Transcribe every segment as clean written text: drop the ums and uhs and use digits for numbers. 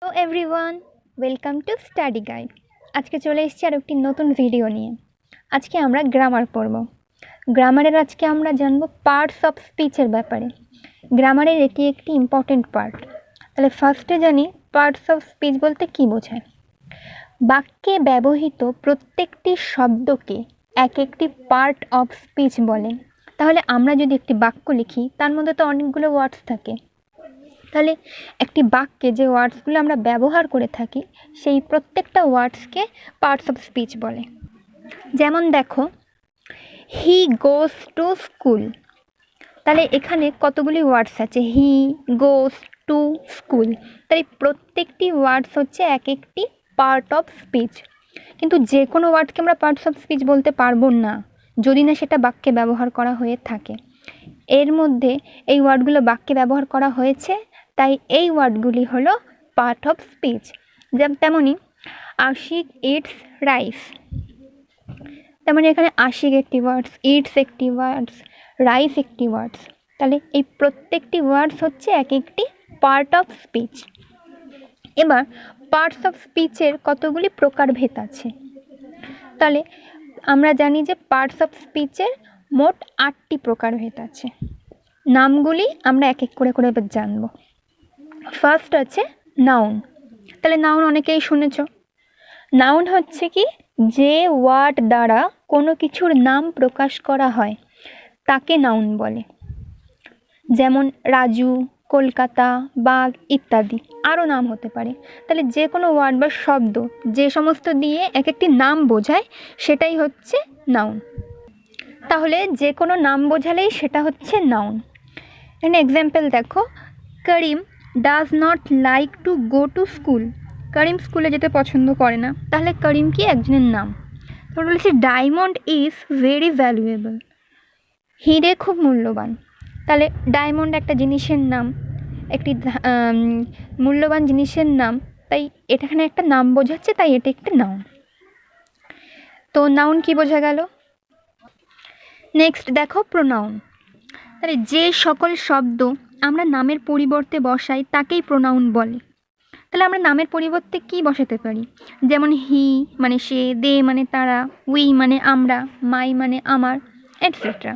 Hello everyone, welcome to study guide. আজকে চলে এসেছি আর একটি নতুন ভিডিও নিয়ে। আজকে আমরা গ্রামার পড়ব। গ্রামারের আজকে আমরা জানব পার্টস অফ স্পিচের ব্যাপারে। গ্রামারের এটি একটি ইম্পর্টেন্ট পার্ট। তাহলে ফার্স্টে জানি পার্টস অফ স্পিচ বলতে কী বোঝায়। বাক্যে ব্যবহৃত প্রত্যেকটি শব্দকে এক একটি পার্ট অফ স্পিচ বলে। তাহলে আমরা যদি একটি বাক্য লিখি তার মধ্যে তো অনেকগুলো ওয়ার্ডস থাকে। তাহলে একটি বাক্যে যে ওয়ার্ডসগুলো আমরা ব্যবহার করে থাকি সেই প্রত্যেকটা ওয়ার্ডসকে পার্টস অফ স্পিচ বলে। যেমন দেখো, হি গোস টু স্কুল। তাহলে এখানে কতগুলি ওয়ার্ডস আছে, হি গোস টু স্কুল। তাই প্রত্যেকটি ওয়ার্ডস হচ্ছে এক একটি পার্ট অফ স্পিচ। কিন্তু যে কোনো ওয়ার্ডকে আমরা পার্টস অফ স্পিচ বলতে পারবো না যদি না সেটা বাক্যে ব্যবহার করা হয়ে থাকে। এর মধ্যে এই ওয়ার্ডগুলো বাক্যে ব্যবহার করা হয়েছে, তাই এই ওয়ার্ডগুলি হলো পার্ট অফ স্পিচ। তেমনই আশিক ইটস রাইস, তেমনি এখানে আশিক একটি ওয়ার্ডস, ইটস একটি ওয়ার্ডস, রাইস একটি ওয়ার্ডস। তাহলে এই প্রত্যেকটি ওয়ার্ডস হচ্ছে এক একটি পার্ট অফ স্পিচ। এবার পার্টস অফ স্পিচের কতগুলি প্রকারভেদ আছে। তাহলে আমরা জানি যে পার্টস অফ স্পিচের মোট 8টি প্রকারভেদ আছে। নামগুলি আমরা এক এক করে এবার জানব। ফার্স্ট আছে নাউন। তাহলে নাউন অনেকেই শুনেছ। নাউন হচ্ছে কি, যে ওয়ার্ড দ্বারা কোনো কিছুর নাম প্রকাশ করা হয় তাকে নাউন বলে। যেমন রাজু, কলকাতা, বাঘ ইত্যাদি আরও নাম হতে পারে। তাহলে যে কোনো ওয়ার্ড বা শব্দ যে সমস্ত দিয়ে এক একটি নাম বোঝায় সেটাই হচ্ছে নাউন। তাহলে যে কোনো নাম বোঝালেই সেটা হচ্ছে নাউন। এখানে এক্সাম্পল দেখো, Karim does not like to go to school. Karim স্কুলে যেতে পছন্দ করে না। তাহলে করিম কি একজনের নাম। তো বলেছি ডায়মন্ড ইজ ভেরি ভ্যালুয়েবল। হিরে খুব মূল্যবান। তাহলে ডায়মন্ড একটা জিনিসের নাম, একটি মূল্যবান জিনিসের নাম, তাই এখানে একটা নাম বোঝাচ্ছে, তাই এটা একটা নাউন। তো নাউন কি বোঝা গেল। নেক্সট দেখো প্রোনাউন। তাহলে যে সকল শব্দ আমরা নামের পরিবর্তে বসাই তাকেই প্রোনাউন বলে। তাহলে আমরা নামের পরিবর্তে কি বসাতে পারি, যেমন হি মানে সে, দে মানে তারা, উই মানে আমরা, মাই মানে আমার, এটসেট্রা।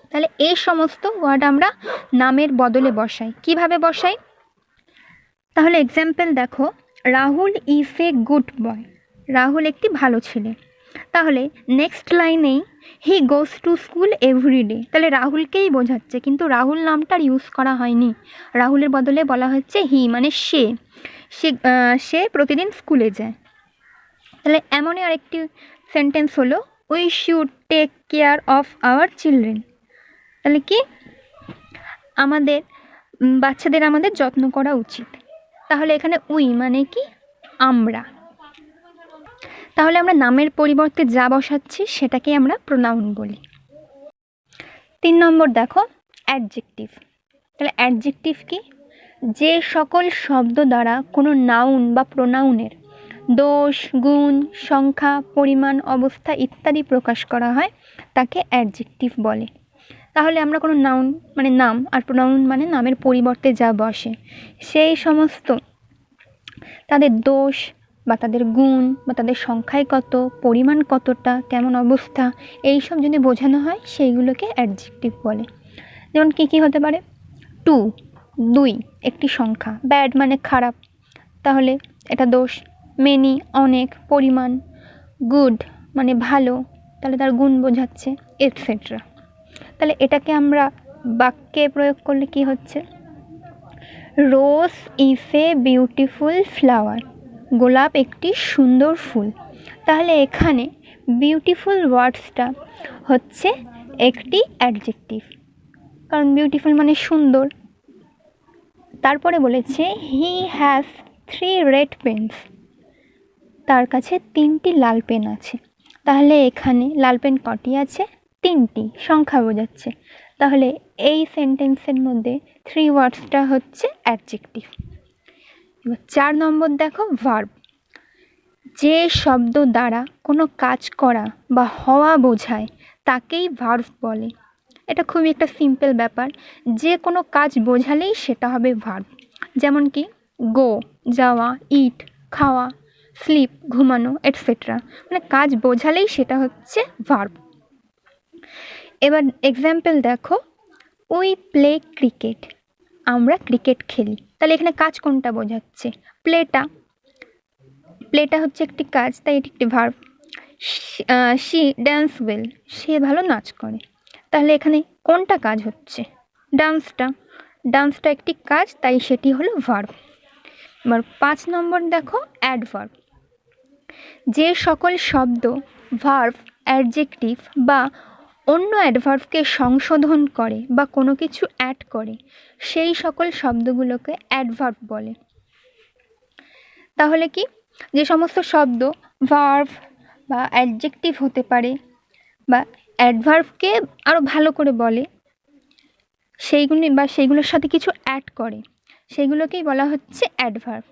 তাহলে এই সমস্ত ওয়ার্ড আমরা নামের বদলে বসাই। কিভাবে বসাই? তাহলে এক্সাম্পল দেখো, Rahul is a good boy. Rahul একটি ভালো ছেলে। তাহলে নেক্সট লাইনেই হি গোস টু স্কুল এভরিডে। তাহলে রাহুলকেই বোঝাচ্ছে, কিন্তু রাহুল নামটার ইউজ করা হয়নি। রাহুলের বদলে বলা হচ্ছে হি মানে সে। সে প্রতিদিন স্কুলে যায়। তাহলে এমনই আরেকটি সেন্টেন্স হলো, we should take care of our children. তাহলে কি, আমাদের বাচ্চাদের আমাদের যত্ন করা উচিত। তাহলে এখানে উই মানে কি, আমরা। তাহলে আমরা নামের পরিবর্তে যা বসাচ্ছি সেটাকে আমরা প্রোনাউন বলি। 3 নম্বর দেখো অ্যাডজেক্টিভ। তাহলে অ্যাডজেক্টিভ কি, যে সকল শব্দ দ্বারা কোনো নাউন বা প্রোনাউনের দোষ, গুণ, সংখ্যা, পরিমাণ, অবস্থা ইত্যাদি প্রকাশ করা হয় তাকে অ্যাডজেক্টিভ বলে। তাহলে আমরা কোনো নাউন মানে নাম, আর প্রোনাউন মানে নামের পরিবর্তে যা বসে সেই সমস্ত তাদের দোষ বা তাদের গুণ বা তাদের সংখ্যায় কত, পরিমাণ কতটা, কেমন অবস্থা, এই সব যদি বোঝানো হয় সেইগুলোকে অ্যাডজেক্টিভ বলে। যেমন কী কী হতে পারে, 2 2 একটি সংখ্যা, ব্যাড মানে খারাপ, তাহলে এটা দোষ, মেনি অনেক, পরিমাণ, গুড মানে ভালো, তাহলে তার গুণ বোঝাচ্ছে, এটসেট্রা। তাহলে এটাকে আমরা বাক্যে প্রয়োগ করলে কি হচ্ছে, rose is a beautiful flower. গোলাপ একটি সুন্দর ফুল। তাহলে এখানে বিউটিফুল ওয়ার্ডসটা হচ্ছে একটি অ্যাডজেক্টিভ, কারণ বিউটিফুল মানে সুন্দর। তারপরে বলেছে হি হ্যাজ 3 রেড পেনস। তার কাছে 3টি লাল পেন আছে। তাহলে এখানে লাল পেন কটি আছে, 3টি, সংখ্যা বোঝাচ্ছে। তাহলে এই সেন্টেন্সের মধ্যে 3 ওয়ার্ডসটা হচ্ছে অ্যাডজেক্টিভ। এবার 4 নম্বর দেখো ভার্ব। যে শব্দ দ্বারা কোনো কাজ করা বা হওয়া বোঝায় তাকেই ভার্ব বলে। এটা খুবই একটা সিম্পল ব্যাপার, যে কোনো কাজ বোঝালেই সেটা হবে ভার্ব। যেমন কি গো যাওয়া, ইট খাওয়া, স্লিপ ঘুমানো, এটসেট্রা। মানে কাজ বোঝালেই সেটা হচ্ছে ভার্ব। এবার এক্সাম্পল দেখো, উই প্লে ক্রিকেট, আমরা ক্রিকেট খেলি। তাহলে এখানে কাজ কোনটা বোঝাচ্ছে? প্লেটা হচ্ছে একটি কাজ, তাই এটি একটি ভার্ব। শি ড্যান্স ওয়েল, সে ভালো নাচ করে। তাহলে এখানে কোনটা কাজ হচ্ছে? ডান্সটা একটি কাজ, তাই সেটি হলো ভার্ব। এবার 5 নম্বর দেখো, অ্যাডভার্ব। যে সকল শব্দ ভার্ব, অ্যাডজেক্টিভ বা অন্য অ্যাডভার্বকে সংশোধন করে বা কোনো কিছু অ্যাড করে, সেই সকল শব্দগুলোকে অ্যাডভার্ব বলে। তাহলে কি, যে সমস্ত শব্দ ভার্ব বা অ্যাডজেক্টিভ হতে পারে বা অ্যাডভার্বকে আরও ভালো করে বলে, সেইগুলোর সাথে কিছু অ্যাড করে, সেইগুলোকেই বলা হচ্ছে অ্যাডভার্ব।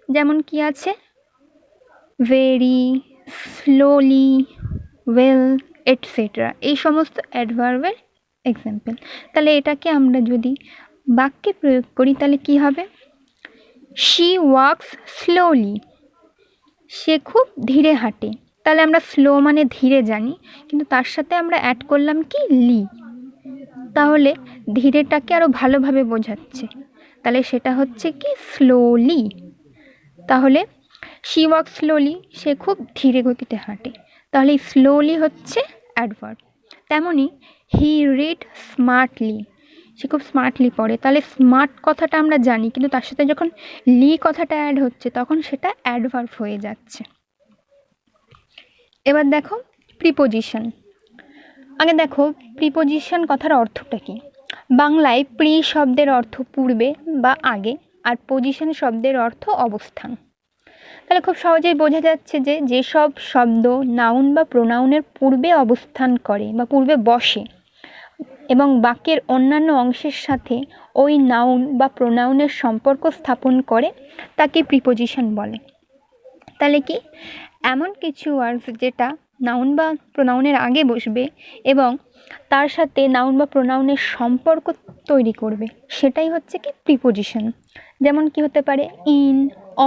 যেমন কি আছে, ভেরি, স্লোলি, ওয়েল, এটসেট্রা, এই সমস্ত অ্যাডভার্বের এক্সাম্পল। তাহলে এটাকে আমরা যদি বাক্যে প্রয়োগ করি তাহলে কি হবে? শি ওয়াক্স স্লোলি, সে খুব ধীরে হাঁটে। তাহলে আমরা স্লো মানে ধীরে জানি, কিন্তু তার সাথে আমরা অ্যাড করলাম কি, লি, তাহলে ধীরেটাকে আরও ভালোভাবে বোঝাচ্ছে। তাহলে সেটা হচ্ছে কি, স্লোলি। তাহলে শি ওয়াক স্লোলি, সে খুব ধীরে গতিতে হাঁটে। তাহলে স্লোলি হচ্ছে অ্যাডভার্ব। তেমনই হি রিড স্মার্টলি, সে খুব স্মার্টলি পড়ে। তাহলে স্মার্ট কথাটা আমরা জানি, কিন্তু তার সাথে যখন লি কথাটা অ্যাড হচ্ছে তখন সেটা অ্যাডভার্ব হয়ে যাচ্ছে। এবার দেখো প্রিপোজিশন। আগে দেখো প্রিপোজিশন কথার অর্থটা কি। বাংলায় প্রি শব্দের অর্থ পূর্বে বা আগে, আর পজিশন শব্দের অর্থ অবস্থান। তাহলে খুব সহজেই বোঝা যাচ্ছে যে যেসব শব্দ নাউন বা প্রোনাউনের পূর্বে অবস্থান করে বা পূর্বে বসে এবং বাক্যের অন্যান্য অংশের সাথে ওই নাউন বা প্রোনাউনের সম্পর্ক স্থাপন করে, তাকে প্রিপোজিশন বলে। তাহলে কি, এমন কিছু ওয়ার্ডস যেটা নাউন বা প্রোনাউনের আগে বসবে এবং তার সাথে নাউন বা প্রোনাউনের সম্পর্ক তৈরি করবে, সেটাই হচ্ছে কি প্রিপোজিশন। যেমন কি হতে পারে, in,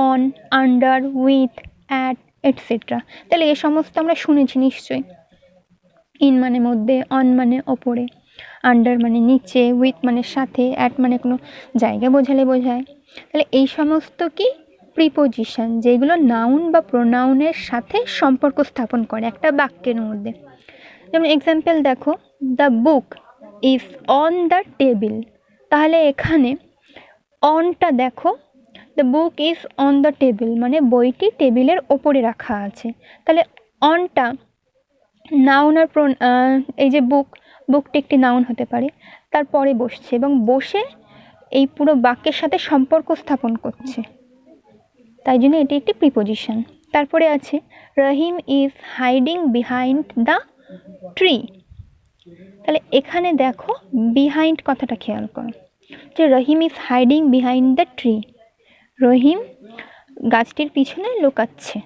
on, under, with, at, etcetera. তাহলে এ সমস্ত আমরা শুনেছি নিশ্চয়ই। ইন মানে মধ্যে, অন মানে ওপরে, আন্ডার মানে নিচে, উইথ মানে সাথে, অ্যাট মানে কোনো জায়গা বোঝালে বোঝায়। তাহলে এই সমস্ত কি প্রিপোজিশন, যেগুলো নাউন বা প্রোনাউনের সাথে সম্পর্ক স্থাপন করে একটা বাক্যের মধ্যে। যেমন এক্সাম্পল দেখো, the book is on the table. তাহলে এখানে অনটা দেখো, the book is on the table মানে বইটি টেবিলের ওপরে রাখা আছে। তাহলে অনটা নাউন আর এই যে বুকটি একটি নাউন হতে পারে, তারপরে বসছে এবং বসে এই পুরো বাক্যের সাথে সম্পর্ক স্থাপন করছে, তাই জন্য এটি একটি প্রিপোজিশন। তারপরে আছে, Rahim is hiding behind the tree. তাহলে এখানে দেখো বিহাইন্ড কথাটা খেয়াল করো, যে Rahim is hiding behind the tree, Rahim গাছটির পিছনে লুকাচ্ছে।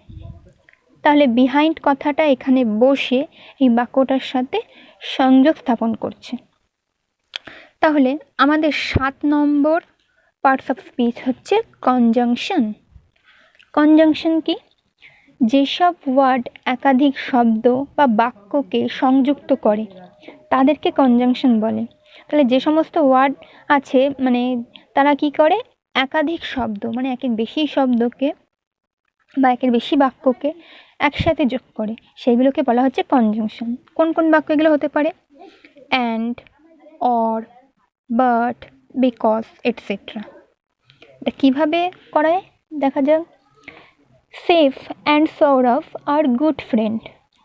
তাহলে বিহাইন্ড কথাটা এখানে বসে এই বাক্যটার সাথে সংযোগ স্থাপন করছে। তাহলে আমাদের 7 নম্বর পার্টস অফ স্পিচ হচ্ছে কনজাংশন। কনজাংশন কি? যেসব ওয়ার্ড একাধিক শব্দ বা বাক্যকে সংযুক্ত করে তাদেরকে কনজাংশন বলে। তাহলে যে সমস্ত ওয়ার্ড আছে মানে তারা কি করে, একাধিক শব্দ মানে একের বেশি শব্দকে বা একের বেশি বাক্যকে একসাথে যোগ করে, সেইগুলোকে বলা হচ্ছে কনজাংশন। কোন কোন বাক্য এগুলো হতে পারে? And, or, but, because, etcetera. এটা কীভাবে করায় দেখা যাক। Saif and Sourav are good friend.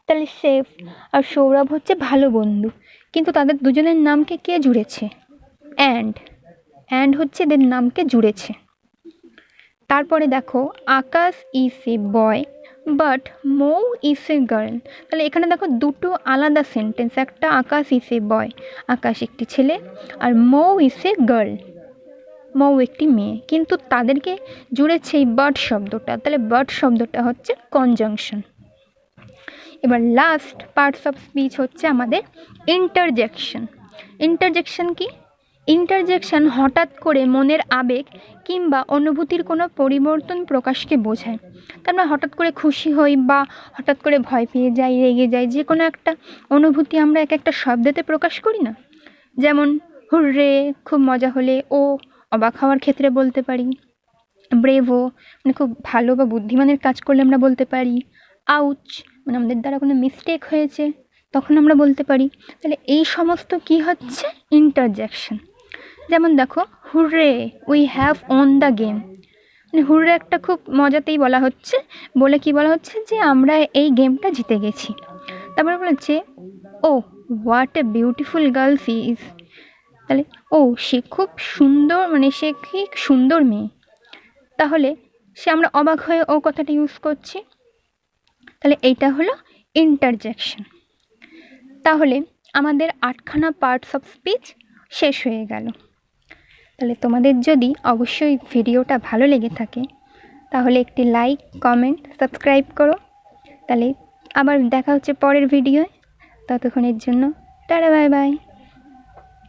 তাহলে সেফ আর সৌরভ হচ্ছে ভালো বন্ধু, কিন্তু তাদের দুজনের নামকে কে জুড়েছে? অ্যান্ড হচ্ছে এদের নামকে জুড়েছে। তারপরে দেখো, Akash is a boy but Mou is a girl. তাহলে এখানে দেখো দুটো আলাদা সেন্টেন্স, একটা আকাশ ইজ এ বয়, আকাশ একটি ছেলে, আর মৌ ইজ এ গার্ল, মৌ একটি মেয়ে, কিন্তু তাদেরকে জুড়েছে এই বাট শব্দটা। তাহলে বাট শব্দটা হচ্ছে কনজাংশন। এবার লাস্ট পার্টস অফ স্পিচ হচ্ছে আমাদের ইন্টারজেকশন। ইন্টারজেকশন কি? ইন্টারজেকশন হঠাৎ করে মনের আবেগ কিংবা অনুভূতির কোনো পরিবর্তন প্রকাশকে বোঝায়। তার মানে হঠাৎ করে খুশি হই বা হঠাৎ করে ভয় পেয়ে যাই, রেগে যাই, যে কোনো একটা অনুভূতি আমরা এক একটা শব্দতে প্রকাশ করি না। যেমন হুররে খুব মজা হলে, ও অবাক হওয়ার ক্ষেত্রে বলতে পারি, ব্রেভো মানে খুব ভালো বা বুদ্ধিমানের কাজ করলে আমরা বলতে পারি, আউচ মানে আমাদের দ্বারা কোনো মিস্টেক হয়েছে তখন আমরা বলতে পারি। তাহলে এই সমস্ত কি হচ্ছে? ইন্টারজেকশন। যেমন দেখো, hurray we have won the game, মানে হুররে একটা খুব মজাতেই বলা হচ্ছে, বলে কি বলা হচ্ছে যে আমরা এই গেমটা জিতে গেছি। তারপরে বলেছে ও what a beautiful girl she is, তাহলে ও সে খুব সুন্দর, মানে সে কি সুন্দর মেয়ে, তাহলে সে আমরা অবাক হয়ে ও কথাটা ইউজ করছি। তাহলে এইটা হলো ইন্টারজেকশন। তাহলে আমাদের 8খানা পার্টস অফ স্পিচ শেষ হয়ে গেল। তাহলে তোমাদের যদি অবশ্যই ভিডিওটা ভালো লেগে থাকে তাহলে একটি লাইক, কমেন্ট, সাবস্ক্রাইব করো। তাহলে আবার দেখা হচ্ছে পরের ভিডিওয়। ততক্ষণের জন্য টাটা, বাই বাই।